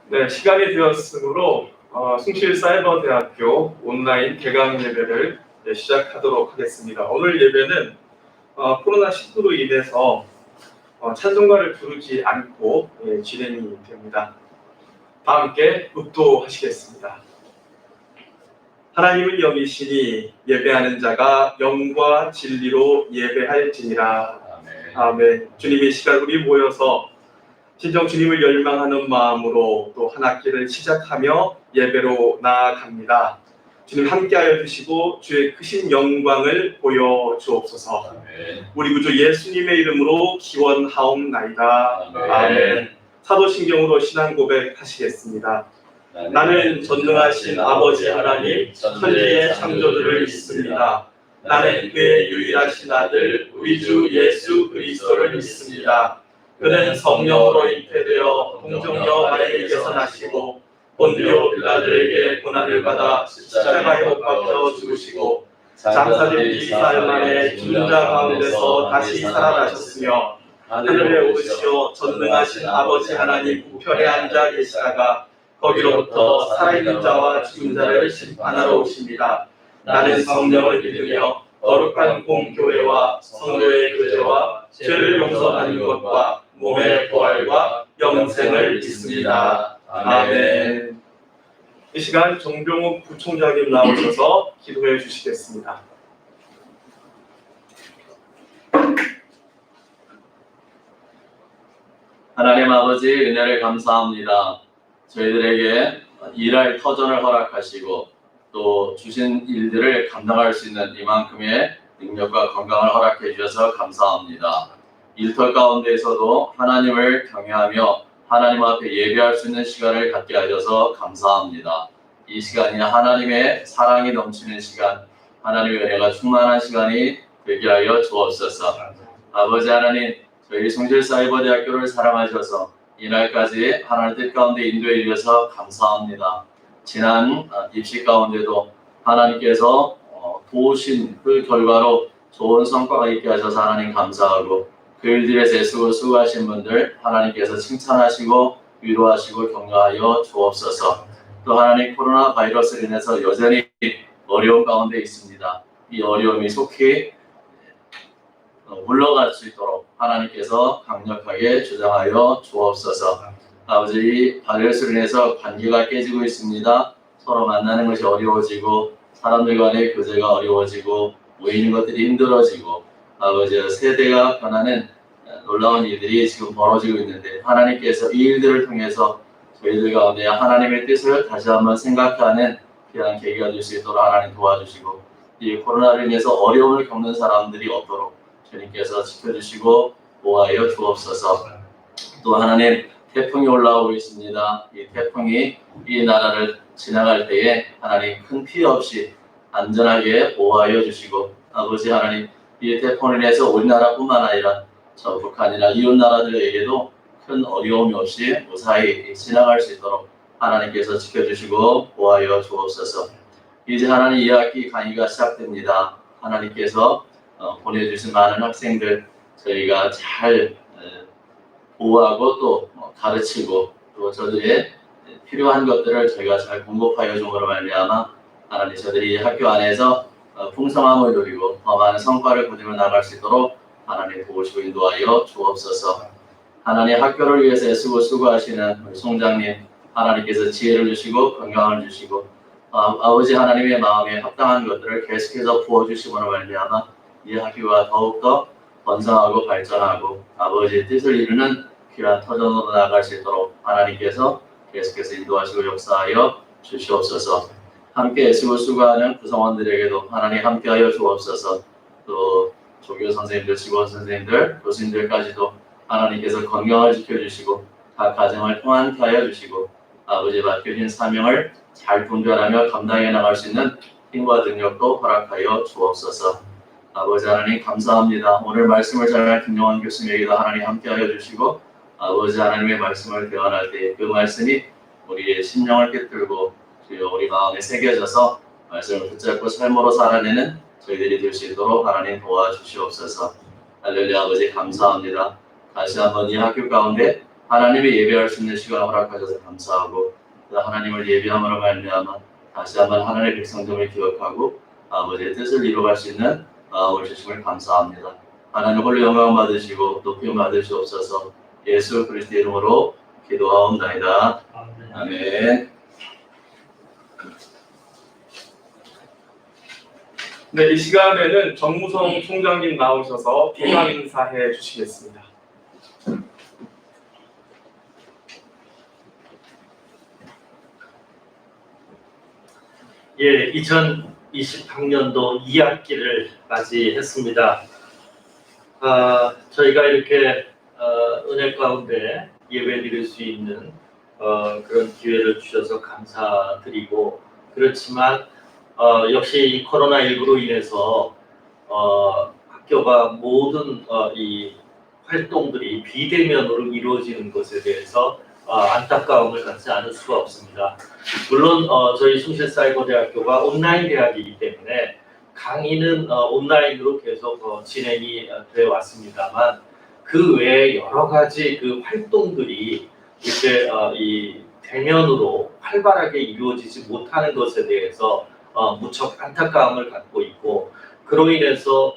네, 시간이 되었으므로 숭실사이버대학교 온라인 개강 예배를 시작하도록 하겠습니다. 오늘 예배는 코로나19로 인해서 찬송가를 부르지 않고 진행이 됩니다. 다 함께 묵도하시겠습니다. 하나님을 여기시니 예배하는 자가 영과 진리로 예배할지니라. 아멘. 주님의 시간 우리 모여서 진정 주님을 열망하는 마음으로 또 한 학기를 시작하며 예배로 나아갑니다. 주님 함께하여 주시고 주의 크신 영광을 보여주옵소서. 우리 구주 예수님의 이름으로 기원하옵나이다. 아멘. 사도신경으로 신앙 고백하시겠습니다. 나는 전능하신 아버지 하나님 천지의 창조주를 믿습니다. 나는 그의 유일하신 아들 우리 주 예수 그리스도를 믿습니다. 그는 성령으로 잉태되어 동정녀 마리아에게서 나시고 본디오 빌라들에게 고난을 받아 십자가에 못 박혀 죽으시고 장사된 사흘 만에 죽은 자 가운데서 다시 살아나셨으며 하늘에 오르시어 전능하신 아버지 하나님 우편에 앉아 계시다가 거기로부터 살아있는 자와 죽은 자를 심판하러 오십니다. 나는 성령을 믿으며 거룩한 공교회와 성도의 교제와 죄를 용서하는 것과 몸의 부활과 영생을 믿습니다. 아멘. 이 시간 정병욱 부총장님 나오셔서 기도해 주시겠습니다. 하나님 아버지 은혜를 감사합니다. 저희들에게 일할 터전을 허락하시고 또 주신 일들을 감당할 수 있는 이만큼의 능력과 건강을 허락해 주셔서 감사합니다. 일터 가운데에서도 하나님을 경외하며 하나님 앞에 예배할 수 있는 시간을 갖게 하셔서 감사합니다. 이 시간이 하나님의 사랑이 넘치는 시간, 하나님의 은혜가 충만한 시간이 되게 하여 주옵소서. 아버지 하나님, 저희 숭실사이버대학교를 사랑하셔서 이날까지 하나님 뜻 가운데 인도해 주셔서 감사합니다. 지난 입시 가운데도 하나님께서 도우신 그 결과로 좋은 성과가 있게 하셔서 하나님 감사하고 그 일들에서 애쓰고 수고하신 분들 하나님께서 칭찬하시고 위로하시고 격려하여 주옵소서. 또 하나님 코로나 바이러스로 인해서 여전히 어려운 가운데 있습니다. 이 어려움이 속히 물러갈 수 있도록 하나님께서 강력하게 주장하여 주옵소서. 아버지 이 바이러스로 인해서 관계가 깨지고 있습니다. 서로 만나는 것이 어려워지고 사람들 간의 교제가 어려워지고 모이는 것들이 힘들어지고 아버지 세대가 변하는 놀라운 일들이 지금 벌어지고 있는데 하나님께서 이 일들을 통해서 저희들 가운데 하나님의 뜻을 다시 한번 생각하는 귀한 계기가 될 수 있도록 하나님 도와주시고 이 코로나로 인해서 어려움을 겪는 사람들이 없도록 주님께서 지켜주시고 보호하여 주옵소서. 또 하나님 태풍이 올라오고 있습니다. 이 태풍이 이 나라를 지나갈 때에 하나님 큰 피해 없이 안전하게 보호하여 주시고 아버지 하나님 이 태풍을 인해서 우리나라뿐만 아니라 저 북한이나 이웃 나라들에게도 큰 어려움이 없이 무사히 지나갈 수 있도록 하나님께서 지켜주시고 보호하여 주옵소서. 이제 하나님 2학기 강의가 시작됩니다. 하나님께서 보내주신 많은 학생들 저희가 잘 보호하고 또 가르치고 또 저들의 필요한 것들을 저희가 잘 공급하여 줌으로 말미암아 하나님 저들이 학교 안에서 풍성함을 누리고 더 많은 성과를 거두며 나갈 수 있도록 하나님 도우시고 인도하여 주옵소서. 하나님 학교를 위해서 애쓰고 수고하시는 우리 송장님 하나님께서 지혜를 주시고 건강을 주시고 아버지 하나님의 마음에 합당한 것들을 계속해서 부어주시므로 말미암아 이 학교가 더욱더 번성하고 발전하고 아버지의 뜻을 이루는 귀한 터전으로 나아갈 수 있도록 하나님께서 계속해서 인도하시고 역사하여 주시옵소서. 함께 애쓰고 수고하는 구성원들에게도 하나님 함께하여 주옵소서. 또 조교 선생님들, 직원 선생님들, 교수님들까지도 하나님께서 건강을 지켜주시고 각 가정을 평안케 하여 주시고 아버지 맡겨진 사명을 잘 분별하며 감당해 나갈 수 있는 힘과 능력도 허락하여 주옵소서. 아버지 하나님 감사합니다. 오늘 말씀을 전할 김용환 교수님에게도 하나님 함께하여 주시고 아버지 하나님의 말씀을 대언할 때 그 말씀이 우리의 심령을 꿰뚫고 우리 마음에 새겨져서 말씀을 붙잡고 삶으로 살아내는 저희들이 될 수 있도록 하나님 도와주시옵소서. 할렐루야. 아버지 감사합니다. 다시 한번 이 학교 가운데 하나님의 예배할 수 있는 시간을 허락하셔서 감사하고 하나님을 예배함으로 말미암아 다시 한번 하나님의 백성됨을 기억하고 아버지의 뜻을 이루어갈 수 있는 마음을 주심을 감사합니다. 하나님 홀로 영광 받으시고 높임 받으시옵소서. 예수 그리스도의 이름으로 기도하옵나이다. 아멘. 네, 이 시간에는 정무성 총장님 나오셔서 개강 인사해 주시겠습니다. 예, 2020학년도 2학기를 맞이했습니다. 저희가 이렇게 은혜 가운데 예배 드릴 수 있는 그런 기회를 주셔서 감사드리고, 그렇지만 역시 이 코로나19로 인해서 학교가 모든 이 활동들이 비대면으로 이루어지는 것에 대해서 안타까움을 갖지 않을 수가 없습니다. 물론 저희 숭실사이버대학교가 온라인 대학이기 때문에 강의는 온라인으로 계속 진행이 되어 왔습니다만, 그 외에 여러 가지 그 활동들이 이렇게 이 대면으로 활발하게 이루어지지 못하는 것에 대해서 무척 안타까움을 갖고 있고, 그로 인해서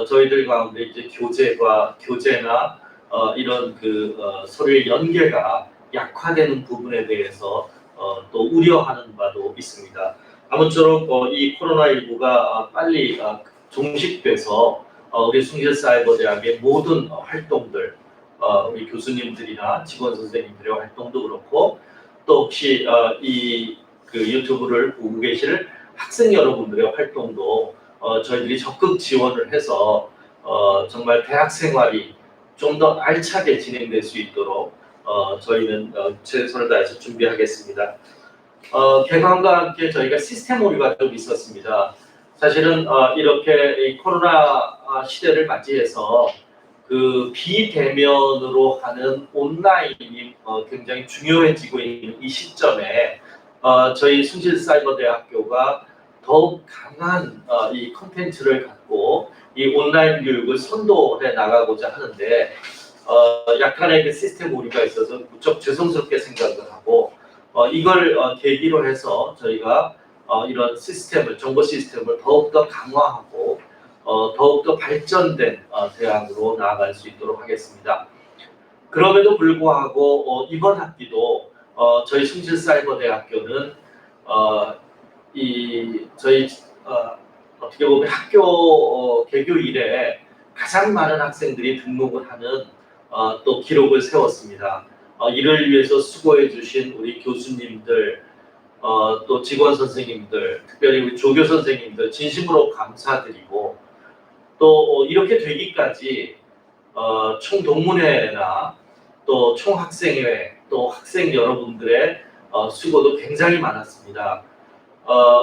저희들 가운데 이제 교제나 이런 서로의 연계가 약화되는 부분에 대해서 또 우려하는 바도 있습니다. 아무쪼록 이 코로나19가 빨리 종식돼서 우리 숭실사이버대학의 모든 활동들, 우리 교수님들이나 직원 선생님들의 활동도 그렇고, 또 혹시 이 유튜브를 보고 계실 학생 여러분들의 활동도 저희들이 적극 지원을 해서 정말 대학 생활이 좀 더 알차게 진행될 수 있도록 저희는 최선을 다해서 준비하겠습니다. 개강과 함께 저희가 시스템 오류가 좀 있었습니다. 사실은 이렇게 이 코로나 시대를 맞이해서 그 비대면으로 하는 온라인이 굉장히 중요해지고 있는 이 시점에 저희 숭실사이버대학교가 더욱 강한 이 컨텐츠를 갖고 이 온라인 교육을 선도해 나가고자 하는데 약간의 그 시스템 오류가 있어서 무척 죄송스럽게 생각을 하고, 이걸 계기로 해서 저희가 이런 시스템을, 정보 시스템을 더욱더 강화하고 더욱더 발전된 대학으로 나아갈 수 있도록 하겠습니다. 그럼에도 불구하고 이번 학기도 저희 숭실사이버대학교는 저희 어떻게 보면 학교 개교 이래 가장 많은 학생들이 등록을 하는 또 기록을 세웠습니다. 이를 위해서 수고해 주신 우리 교수님들, 또 직원 선생님들, 특별히 우리 조교 선생님들 진심으로 감사드리고, 또 이렇게 되기까지 총동문회나 또 총학생회, 또 학생 여러분들의 수고도 굉장히 많았습니다.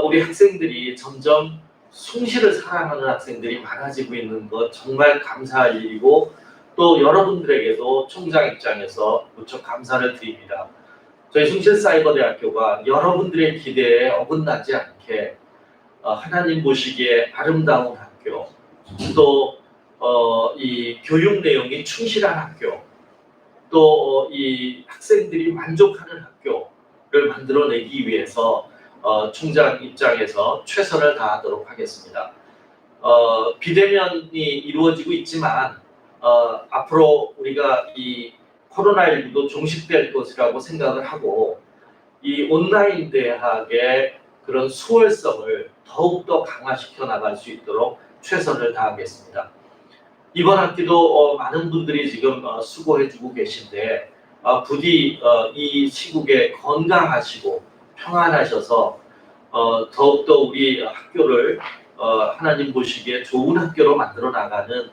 우리 학생들이 점점 숭실을 사랑하는 학생들이 많아지고 있는 것 정말 감사할 일이고, 또 여러분들에게도 총장 입장에서 무척 감사를 드립니다. 저희 숭실사이버대학교가 여러분들의 기대에 어긋나지 않게 하나님 보시기에 아름다운 학교, 또 이 교육 내용이 충실한 학교, 또 이 학생들이 만족하는 학교를 만들어내기 위해서 총장 입장에서 최선을 다하도록 하겠습니다. 비대면이 이루어지고 있지만 앞으로 우리가 이 코로나19도 종식될 것이라고 생각을 하고, 이 온라인 대학의 그런 수월성을 더욱더 강화시켜 나갈 수 있도록 최선을 다하겠습니다. 이번 학기도 많은 분들이 지금 수고해주고 계신데 부디 이 시국에 건강하시고 평안하셔서 더욱더 우리 학교를 하나님 보시기에 좋은 학교로 만들어 나가는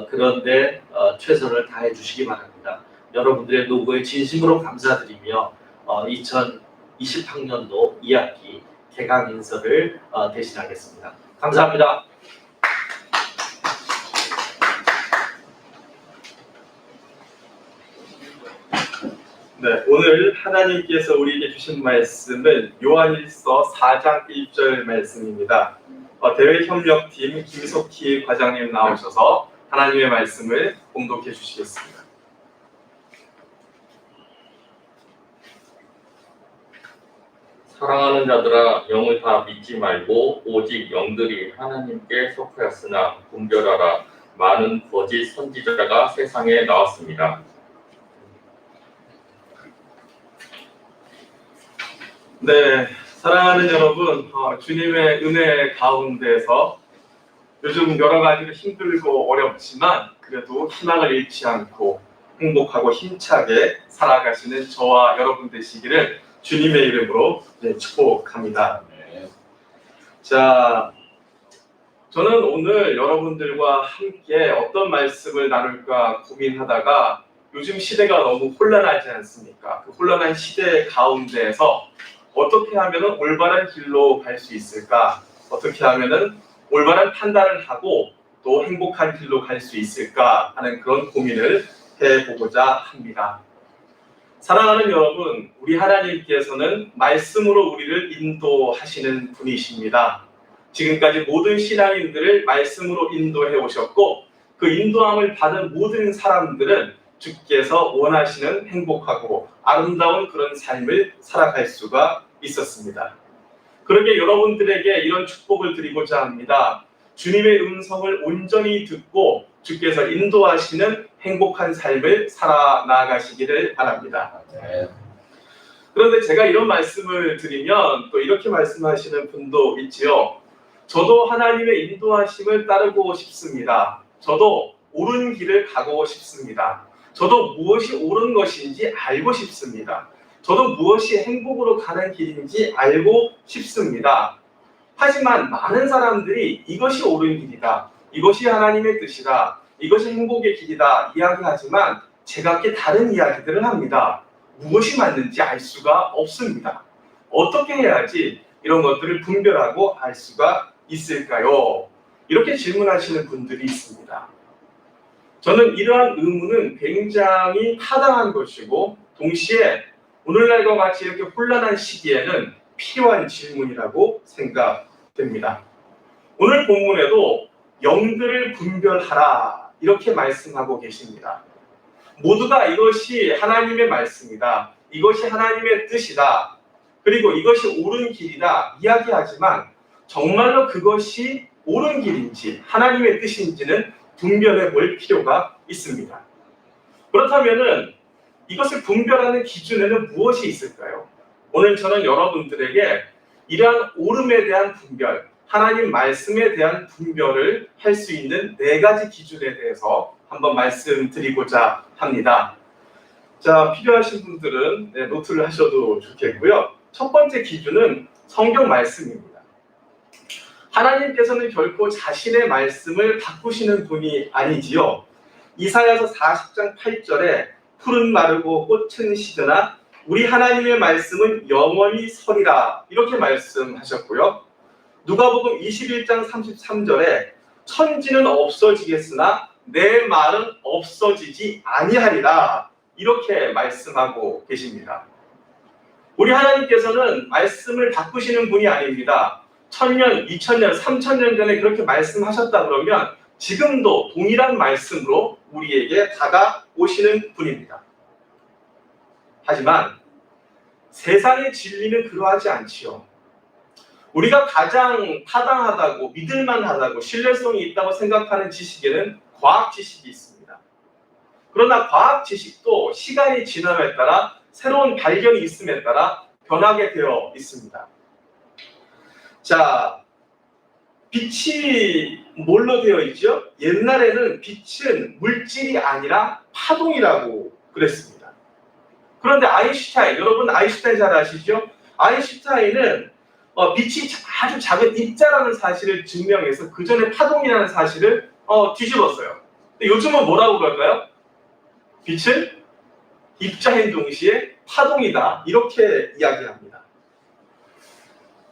그런데 최선을 다해 주시기 바랍니다. 여러분들의 노고에 진심으로 감사드리며 2020학년도 2학기 개강 인사를 대신하겠습니다. 감사합니다. 네, 오늘 하나님께서 우리에게 주신 말씀은 요한일서 4장 1절 말씀입니다. 대외협력팀 김석희 과장님 나오셔서 하나님의 말씀을 공독해 주시겠습니다. 사랑하는 자들아 영을 다 믿지 말고 오직 영들이 하나님께 속하였으나 분별하라. 많은 거짓 선지자가 세상에 나왔습니다. 네, 사랑하는 여러분, 주님의 은혜 가운데서 요즘 여러 가지로 힘들고 어렵지만 그래도 희망을 잃지 않고 행복하고 힘차게 살아가시는 저와 여러분 되시기를 주님의 이름으로 축복합니다. 자, 저는 오늘 여러분들과 함께 어떤 말씀을 나눌까 고민하다가 요즘 시대가 너무 혼란하지 않습니까? 그 혼란한 시대 가운데에서 어떻게 하면 올바른 길로 갈 수 있을까? 어떻게 하면 올바른 판단을 하고 또 행복한 길로 갈 수 있을까 하는 그런 고민을 해보고자 합니다. 사랑하는 여러분, 우리 하나님께서는 말씀으로 우리를 인도하시는 분이십니다. 지금까지 모든 신앙인들을 말씀으로 인도해 오셨고 그 인도함을 받은 모든 사람들은 주께서 원하시는 행복하고 아름다운 그런 삶을 살아갈 수가 있었습니다. 그러게 여러분들에게 이런 축복을 드리고자 합니다. 주님의 음성을 온전히 듣고 주께서 인도하시는 행복한 삶을 살아나가시기를 바랍니다. 그런데 제가 이런 말씀을 드리면 또 이렇게 말씀하시는 분도 있지요. 저도 하나님의 인도하심을 따르고 싶습니다. 저도 옳은 길을 가고 싶습니다. 저도 무엇이 옳은 것인지 알고 싶습니다. 저도 무엇이 행복으로 가는 길인지 알고 싶습니다. 하지만 많은 사람들이 이것이 옳은 길이다, 이것이 하나님의 뜻이다, 이것이 행복의 길이다 이야기하지만 제각기 다른 이야기들을 합니다. 무엇이 맞는지 알 수가 없습니다. 어떻게 해야지 이런 것들을 분별하고 알 수가 있을까요? 이렇게 질문하시는 분들이 있습니다. 저는 이러한 의문은 굉장히 타당한 것이고 동시에 오늘날과 같이 이렇게 혼란한 시기에는 필요한 질문이라고 생각됩니다. 오늘 본문에도 영들을 분별하라 이렇게 말씀하고 계십니다. 모두가 이것이 하나님의 말씀이다, 이것이 하나님의 뜻이다, 그리고 이것이 옳은 길이다 이야기하지만 정말로 그것이 옳은 길인지 하나님의 뜻인지는 분별해 볼 필요가 있습니다. 그렇다면은 이것을 분별하는 기준에는 무엇이 있을까요? 오늘 저는 여러분들에게 이러한 옳음에 대한 분별, 하나님 말씀에 대한 분별을 할 수 있는 4가지 기준에 대해서 한번 말씀드리고자 합니다. 자, 필요하신 분들은 노트를 하셔도 좋겠고요. 첫 번째 기준은 성경 말씀입니다. 하나님께서는 결코 자신의 말씀을 바꾸시는 분이 아니지요. 이사야서 40장 8절에 푸른 마르고 꽃은 시드나 우리 하나님의 말씀은 영원히 서리라 이렇게 말씀하셨고요. 누가복음 21장 33절에 천지는 없어지겠으나 내 말은 없어지지 아니하리라 이렇게 말씀하고 계십니다. 우리 하나님께서는 말씀을 바꾸시는 분이 아닙니다. 1000년, 2000년, 3000년 전에 그렇게 말씀하셨다 그러면 지금도 동일한 말씀으로 우리에게 다가오시는 분입니다. 하지만 세상의 진리는 그러하지 않지요. 우리가 가장 타당하다고 믿을만하다고 신뢰성이 있다고 생각하는 지식에는 과학 지식이 있습니다. 그러나 과학 지식도 시간이 지남에 따라 새로운 발견이 있음에 따라 변하게 되어 있습니다. 자, 빛이 뭘로 되어 있죠? 옛날에는 빛은 물질이 아니라 파동이라고 그랬습니다. 그런데 아인슈타인, 여러분 아인슈타인 잘 아시죠? 아인슈타인은 빛이 아주 작은 입자라는 사실을 증명해서 그 전에 파동이라는 사실을 뒤집었어요. 근데 요즘은 뭐라고 그럴까요? 빛은 입자인 동시에 파동이다 이렇게 이야기합니다.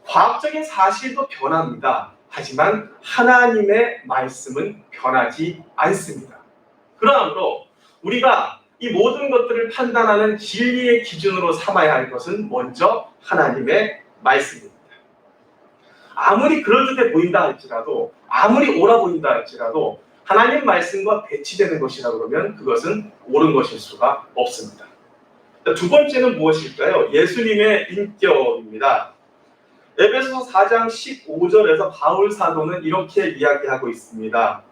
과학적인 사실도 변합니다. 하지만 하나님의 말씀은 변하지 않습니다. 그러므로 우리가 이 모든 것들을 판단하는 진리의 기준으로 삼아야 할 것은 먼저 하나님의 말씀입니다. 아무리 그럴듯해 보인다 할지라도, 아무리 옳아 보인다 할지라도 하나님 말씀과 배치되는 것이라 그러면 그것은 옳은 것일 수가 없습니다. 두 번째는 무엇일까요? 예수님의 인격입니다. 에베소서 4장 15절에서 바울 사도는 이렇게 이야기하고 있습니다.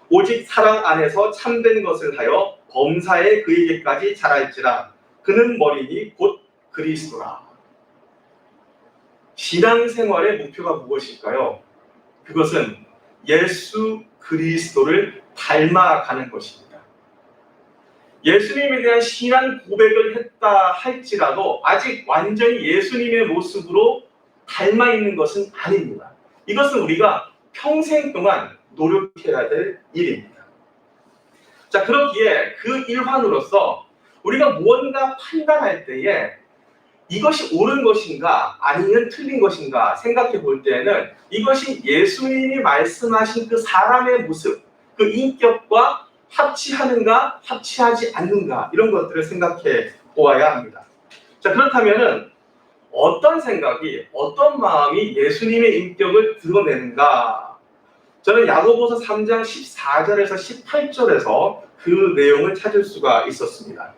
오직 사랑 안에서 참된 것을 하여 범사에 그에게까지 자랄지라. 그는 머리니 곧 그리스도라. 신앙생활의 목표가 무엇일까요? 그것은 예수 그리스도를 닮아가는 것입니다. 예수님에 대한 신앙 고백을 했다 할지라도 아직 완전히 예수님의 모습으로 닮아 있는 것은 아닙니다. 이것은 우리가 평생 동안 노력해야 될 일입니다. 자, 그렇기에 그 일환으로서 우리가 무언가 판단할 때에 이것이 옳은 것인가 아니면 틀린 것인가 생각해 볼 때에는 이것이 예수님이 말씀하신 그 사람의 모습, 그 인격과 합치하는가 합치하지 않는가 이런 것들을 생각해 보아야 합니다. 자, 그렇다면은 어떤 생각이 어떤 마음이 예수님의 인격을 드러내는가? 저는 야고보서 3장 14절에서 18절에서 그 내용을 찾을 수가 있었습니다.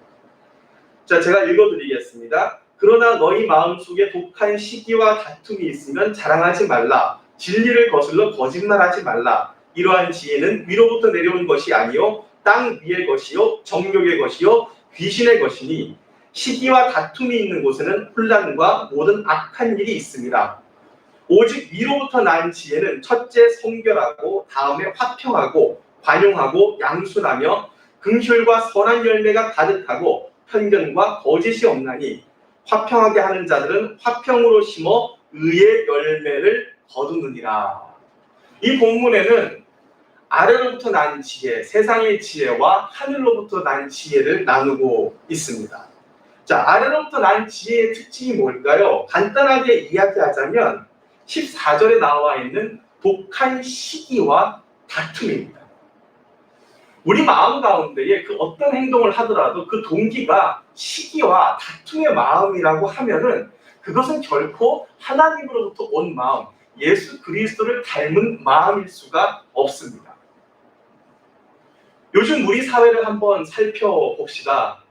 자, 제가 읽어드리겠습니다. 그러나 너희 마음속에 독한 시기와 다툼이 있으면 자랑하지 말라. 진리를 거슬러 거짓말하지 말라. 이러한 지혜는 위로부터 내려온 것이 아니요 땅 위의 것이요 정욕의 것이요 귀신의 것이니 시기와 다툼이 있는 곳에는 혼란과 모든 악한 일이 있습니다. 오직 위로부터 난 지혜는 첫째 성결하고 다음에 화평하고 관용하고 양순하며 긍휼과 선한 열매가 가득하고 편견과 거짓이 없나니 화평하게 하는 자들은 화평으로 심어 의의 열매를 거두느니라. 이 본문에는 아래로부터 난 지혜, 세상의 지혜와 하늘로부터 난 지혜를 나누고 있습니다. 자, 아래로부터 난 지혜의 특징이 뭘까요? 간단하게 이야기하자면 14절에 나와 있는 독한 시기와 다툼입니다. 우리 마음 가운데에 그 어떤 행동을 하더라도 그 동기가 시기와 다툼의 마음이라고 하면은 그것은 결코 하나님으로부터 온 마음, 예수 그리스도를 닮은 마음일 수가 없습니다. 요즘 우리 사회를 한번 살펴봅시다.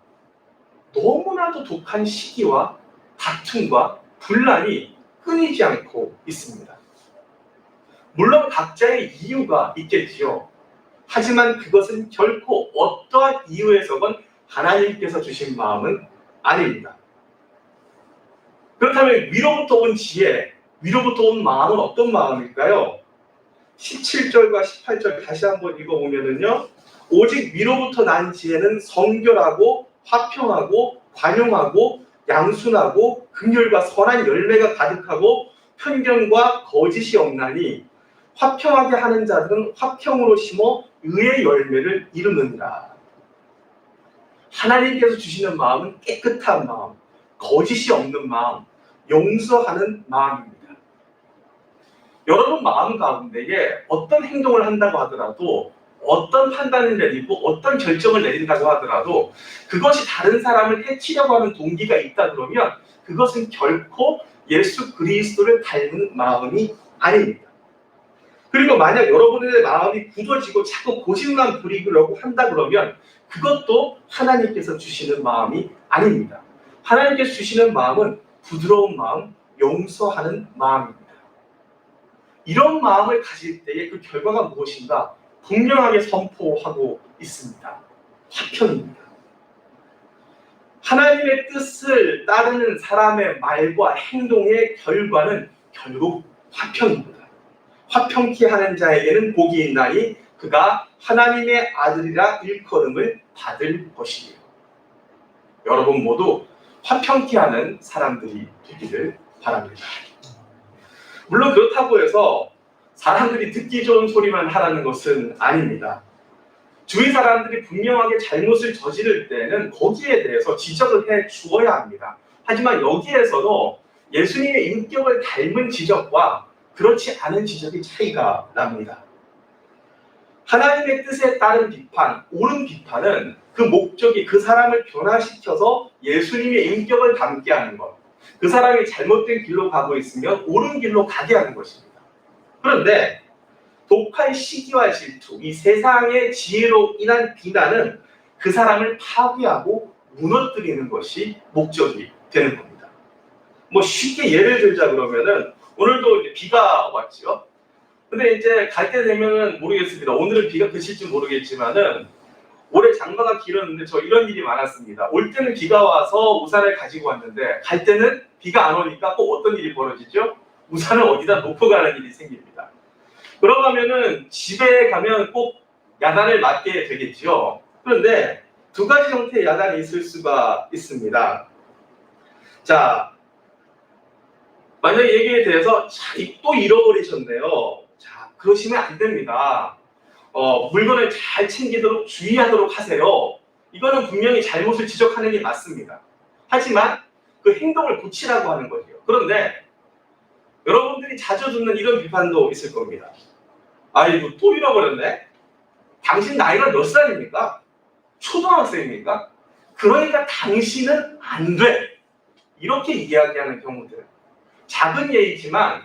너무나도 독한 시기와 다툼과 분란이 끊이지 않고 있습니다. 물론 각자의 이유가 있겠지요. 하지만 그것은 결코 어떠한 이유에서건 하나님께서 주신 마음은 아닙니다. 그렇다면 위로부터 온 지혜, 위로부터 온 마음은 어떤 마음일까요? 17절과 18절 다시 한번 읽어보면요. 오직 위로부터 난 지혜는 성결하고 화평하고 관용하고 양순하고 긍휼과 선한 열매가 가득하고 편견과 거짓이 없나니 화평하게 하는 자들은 화평으로 심어 의의 열매를 이루느니라. 하나님께서 주시는 마음은 깨끗한 마음, 거짓이 없는 마음, 용서하는 마음입니다. 여러분 마음 가운데에 어떤 행동을 한다고 하더라도 어떤 판단을 내리고 어떤 결정을 내린다고 하더라도 그것이 다른 사람을 해치려고 하는 동기가 있다 그러면 그것은 결코 예수 그리스도를 닮은 마음이 아닙니다. 그리고 만약 여러분의 마음이 굳어지고 자꾸 고집만 부리려고 한다 그러면 그것도 하나님께서 주시는 마음이 아닙니다. 하나님께서 주시는 마음은 부드러운 마음, 용서하는 마음입니다. 이런 마음을 가질 때의 그 결과가 무엇인가? 분명하게 선포하고 있습니다. 화평입니다. 하나님의 뜻을 따르는 사람의 말과 행동의 결과는 결국 화평입니다. 화평케 하는 자에게는 복이 있나니 그가 하나님의 아들이라 일컬음을 받을 것이에요. 여러분 모두 화평케 하는 사람들이 되기를 바랍니다. 물론 그렇다고 해서 사람들이 듣기 좋은 소리만 하라는 것은 아닙니다. 주위 사람들이 분명하게 잘못을 저지를 때는 거기에 대해서 지적을 해 주어야 합니다. 하지만 여기에서도 예수님의 인격을 닮은 지적과 그렇지 않은 지적의 차이가 납니다. 하나님의 뜻에 따른 비판, 옳은 비판은 그 목적이 그 사람을 변화시켜서 예수님의 인격을 닮게 하는 것, 그 사람이 잘못된 길로 가고 있으면 옳은 길로 가게 하는 것입니다. 그런데 독한 시기와 질투, 이 세상의 지혜로 인한 비난은 그 사람을 파괴하고 무너뜨리는 것이 목적이 되는 겁니다. 쉽게 예를 들자 그러면은 오늘도 이제 비가 왔죠. 근데 이제 갈 때 되면은 모르겠습니다. 오늘은 비가 그칠지 모르겠지만은 올해 장마가 길었는데 저 이런 일이 많았습니다. 올 때는 비가 와서 우산을 가지고 왔는데 갈 때는 비가 안 오니까 꼭 어떤 일이 벌어지죠? 우산을 어디다 놓고 가는 일이 생깁니다. 그러면은 집에 가면 꼭 야단을 맞게 되겠죠. 그런데 두 가지 형태의 야단이 있을 수가 있습니다. 자, 만약에 얘기에 대해서 또 잃어버리셨네요. 자, 그러시면 안 됩니다. 물건을 잘 챙기도록 주의하도록 하세요. 이거는 분명히 잘못을 지적하는 게 맞습니다. 하지만 그 행동을 고치라고 하는 거죠. 그런데 여러분들이 자주 듣는 이런 비판도 있을 겁니다. 아이고, 또 잃어버렸네? 당신 나이가 몇 살입니까? 초등학생입니까? 그러니까 당신은 안 돼. 이렇게 이야기하는 경우들. 작은 예이지만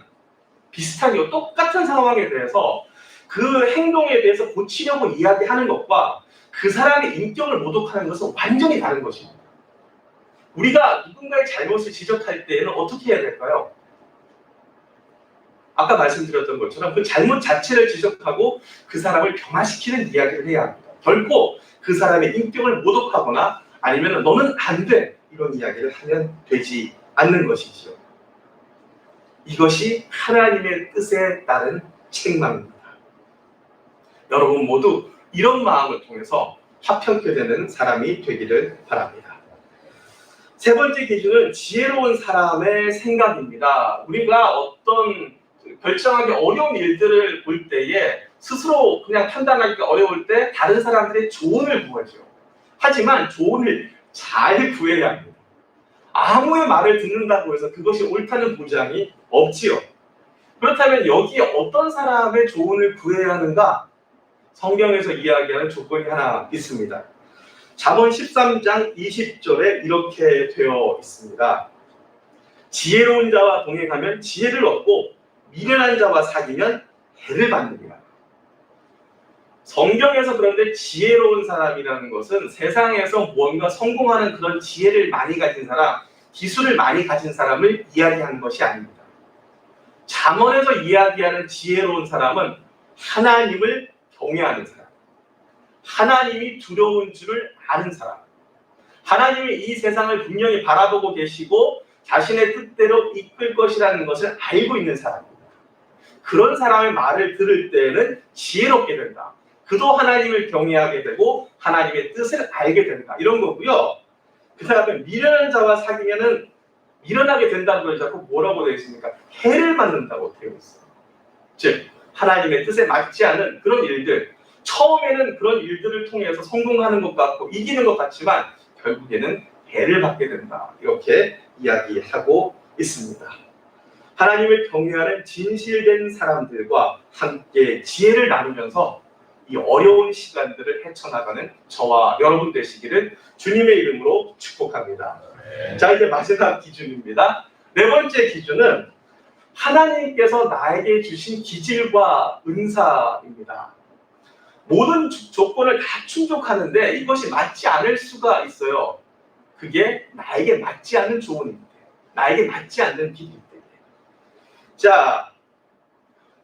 비슷하게 똑같은 상황에 대해서 그 행동에 대해서 고치려고 이야기하는 것과 그 사람의 인격을 모독하는 것은 완전히 다른 것입니다. 우리가 누군가의 잘못을 지적할 때에는 어떻게 해야 될까요? 아까 말씀드렸던 것처럼 그 잘못 자체를 지적하고 그 사람을 변화시키는 이야기를 해야 합니다. 결코 그 사람의 인격을 모독하거나 아니면 너는 안 돼 이런 이야기를 하면 되지 않는 것이지요. 이것이 하나님의 뜻에 따른 책망입니다. 여러분 모두 이런 마음을 통해서 화평케 되는 사람이 되기를 바랍니다. 세 번째 기준은 지혜로운 사람의 생각입니다. 우리가 어떤 결정하기 어려운 일들을 볼 때에 스스로 그냥 판단하기가 어려울 때 다른 사람들의 조언을 구하죠. 하지만 조언을 잘 구해야 합니다. 아무의 말을 듣는다고 해서 그것이 옳다는 보장이 없지요. 그렇다면 여기에 어떤 사람의 조언을 구해야 하는가? 성경에서 이야기하는 조건이 하나 있습니다. 잠언 13장 20절에 이렇게 되어 있습니다. 지혜로운 자와 동행하면 지혜를 얻고 미련한 자와 사귀면 해를 받느니라. 성경에서 그런데 지혜로운 사람이라는 것은 세상에서 무언가 성공하는 그런 지혜를 많이 가진 사람, 기술을 많이 가진 사람을 이야기하는 것이 아닙니다. 잠언에서 이야기하는 지혜로운 사람은 하나님을 경외하는 사람, 하나님이 두려운 줄을 아는 사람, 하나님이 이 세상을 분명히 바라보고 계시고 자신의 뜻대로 이끌 것이라는 것을 알고 있는 사람입니다. 그런 사람의 말을 들을 때에는 지혜롭게 된다. 그도 하나님을 경외하게 되고 하나님의 뜻을 알게 된다. 이런 거고요. 그 다음에 미련한 자와 사귀면은 미련하게 된다고 해서 자꾸 뭐라고 되어 있습니까? 해를 받는다고 되어 있어요. 즉 하나님의 뜻에 맞지 않은 그런 일들, 처음에는 그런 일들을 통해서 성공하는 것 같고 이기는 것 같지만 결국에는 해를 받게 된다. 이렇게 이야기하고 있습니다. 하나님을 경외하는 진실된 사람들과 함께 지혜를 나누면서 이 어려운 시간들을 헤쳐나가는 저와 여러분 되시기를 주님의 이름으로 축복합니다. 자, 이제 마지막 기준입니다. 네 번째 기준은 하나님께서 나에게 주신 기질과 은사입니다. 모든 조건을 다 충족하는데 이것이 맞지 않을 수가 있어요. 그게 나에게 맞지 않는 조언입니다. 나에게 맞지 않는 길입니다. 자,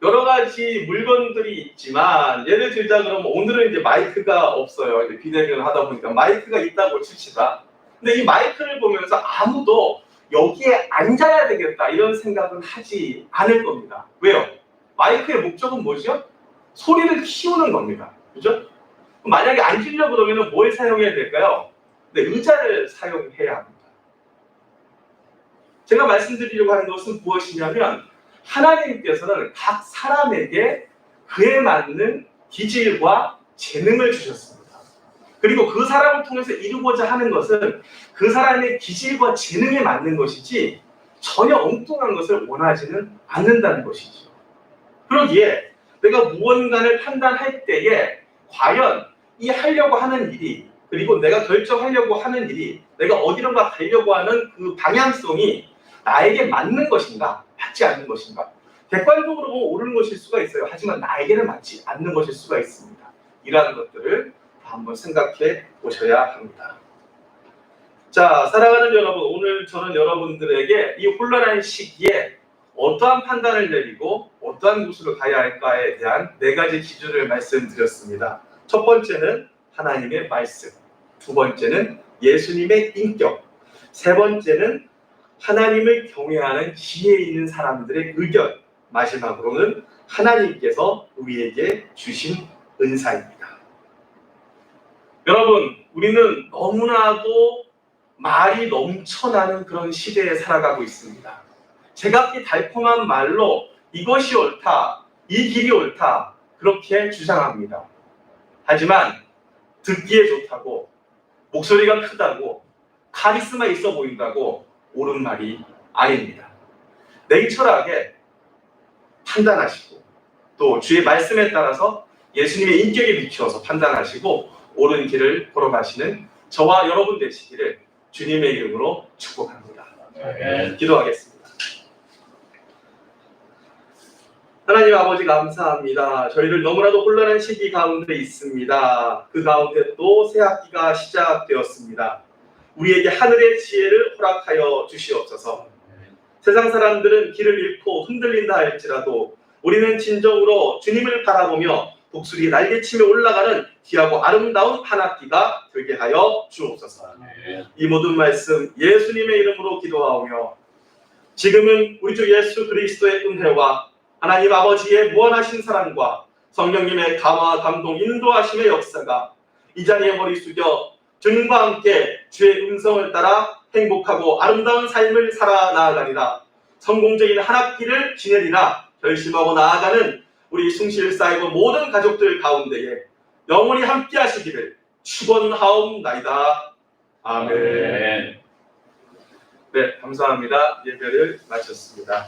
여러 가지 물건들이 있지만 예를 들자 그러면 오늘은 이제 마이크가 없어요. 이제 비대면을 하다 보니까 마이크가 있다고 칩시다. 근데 이 마이크를 보면서 아무도 여기에 앉아야 되겠다 이런 생각은 하지 않을 겁니다. 왜요? 마이크의 목적은 뭐죠? 소리를 키우는 겁니다. 그죠? 만약에 앉으려고 그러면 뭘 사용해야 될까요? 네, 의자를 사용해야 합니다. 제가 말씀드리려고 하는 것은 무엇이냐면 하나님께서는 각 사람에게 그에 맞는 기질과 재능을 주셨습니다. 그리고 그 사람을 통해서 이루고자 하는 것은 그 사람의 기질과 재능에 맞는 것이지 전혀 엉뚱한 것을 원하지는 않는다는 것이죠. 그러기에 내가 무언가를 판단할 때에 과연 이 하려고 하는 일이 그리고 내가 결정하려고 하는 일이 내가 어디론가 가려고 하는 그 방향성이 나에게 맞는 것인가 맞지 않는 것인가 객관적으로 보면 옳은 것일 수가 있어요. 하지만 나에게는 맞지 않는 것일 수가 있습니다. 이러한 것들을 한번 생각해 보셔야 합니다. 자, 사랑하는 여러분, 오늘 저는 여러분들에게 이 혼란한 시기에 어떠한 판단을 내리고 어떠한 곳으로 가야 할까에 대한 4가지 기준을 말씀드렸습니다. 첫 번째는 하나님의 말씀, 두 번째는 예수님의 인격, 세 번째는 하나님을 경외하는 지혜 있는 사람들의 의견, 마지막으로는 하나님께서 우리에게 주신 은사입니다. 여러분, 우리는 너무나도 말이 넘쳐나는 그런 시대에 살아가고 있습니다. 제각기 달콤한 말로 이것이 옳다, 이 길이 옳다, 그렇게 주장합니다. 하지만 듣기에 좋다고, 목소리가 크다고, 카리스마 있어 보인다고 옳은 말이 아닙니다. 냉철하게 판단하시고 또 주의 말씀에 따라서 예수님의 인격에 비추어서 판단하시고 옳은 길을 걸어가시는 저와 여러분 되시기를 주님의 이름으로 축복합니다. 기도하겠습니다. 하나님 아버지 감사합니다. 저희를 너무나도 혼란한 시기 가운데 있습니다. 그 가운데 또 새 학기가 시작되었습니다. 우리에게 하늘의 지혜를 허락하여 주시옵소서. 세상 사람들은 길을 잃고 흔들린다 할지라도 우리는 진정으로 주님을 바라보며 독수리 날개치며 올라가는 귀하고 아름다운 한 학기가 되게 하여 주옵소서. 이 모든 말씀 예수님의 이름으로 기도하오며 지금은 우리 주 예수 그리스도의 은혜와 하나님 아버지의 무한하신 사랑과 성령님의 감화 감동 인도하심의 역사가 이 자리에 머리 숙여 주님과 함께 주의 음성을 따라 행복하고 아름다운 삶을 살아 나아가리라, 성공적인 한 학기를 지내리라 결심하고 나아가는 우리 숭실사이버 모든 가족들 가운데에 영원히 함께 하시기를 축원하옵나이다. 아멘. 네, 감사합니다. 예배를 마쳤습니다.